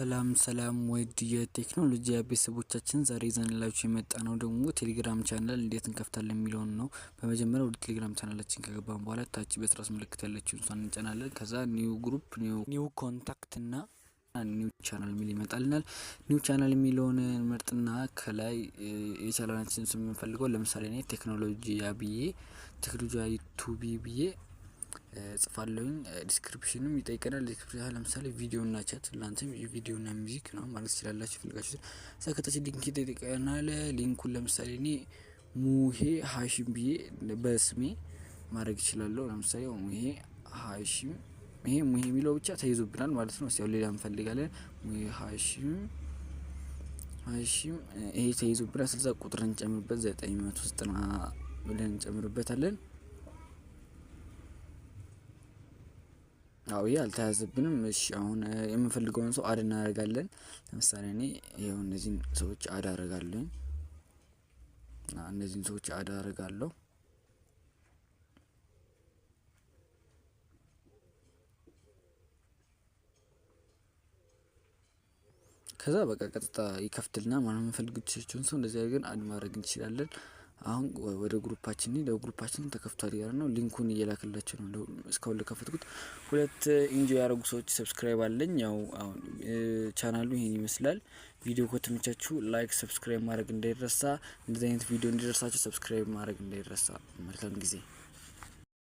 ሰላም ወይድ የቴክኖሎጂ ቤተሰቦቻችን ዛሬ ይዘንላችሁ የመጣነው ደግሞ ቴሌግራም ቻናል እንዴት እንከፍታለን የሚለውን ነው። በመጀመሪያ ወደ ቴሌግራም ቻናላችን ከገባን በኋላ ታች በትራስ ምልክት ያለችውን እሷን እንጫናለን። ከዛ ኒው ግሩፕ ኒው ኮንታክት እና ኒው ቻናል የሚል ይመጣልናል። ኒው ቻናል የሚለውን ምርጥና ከላይ የቻናላችን ስም የምንፈልገው ለምሳሌ እኔ ቴክኖሎጂ ብዬ ቴክኖሎጂ ቱቢ ብዬ ጽፋለሁኝ። ዲስክሪፕሽንም ይጠይቀናል። ዲስክሪፕሽን ለምሳሌ ቪዲዮ እና ቻት ላንተም ቪዲዮ እና ሙዚክ ነው ማለት ይችላልላችሁ ፈልጋችሁ ሰከታች ሊንክ ይጠይቀናል። ሊንኩን ለምሳሌ እኔ ሙሄ ሃሺም ብዬ በስሜ ማድረግ እችላለሁ። ለምሳሌ ሙሄ ሃሺም ይሄ ሙሄ የሚለው ብቻ ተይዞብናል ማለት ነው። ያው ሌላ እንፈልጋለን። ሙሄ ሃሺም ይሄ ተይዞብናል። ስለዛ ቁጥር እንጨምርበት 990 ብለን እንጨምርበታለን። አው ያልተያዘብንም እሺ አሁን የምንፈልገውን ሰው አድ እናደርጋለን። ለምሳሌ እኔ ይሄው እነዚህን ሰዎች አድ አደርጋለሁ። እነዚህን ሰዎች አድ አደርጋለሁ። ከዛ በቃ ቀጥታ ይከፍትና ማንም የምንፈልጋቸውን ሰው እንደዚህ አድርገን አድ ማድረግ እንችላለን። አሁን ወደ ግሩፓችን ለግሩፓችን ተከፍቷል ያለ ነው። ሊንኩን እየላከላችሁ ነው። እስካሁን ለከፈትኩት ሁለት ኢንጆይ ያደረጉ ሰዎች ሰብስክራይብ አለኝ። ያው አሁን ቻናሉ ይሄን ይመስላል። ቪዲዮ ከተመቻችሁ ላይክ ሰብስክራይብ ማድረግ እንዳይረሳ። እንደዚህ አይነት ቪዲዮ እንዲደርሳችሁ ሰብስክራይብ ማድረግ እንዳይረሳ። መልካም ጊዜ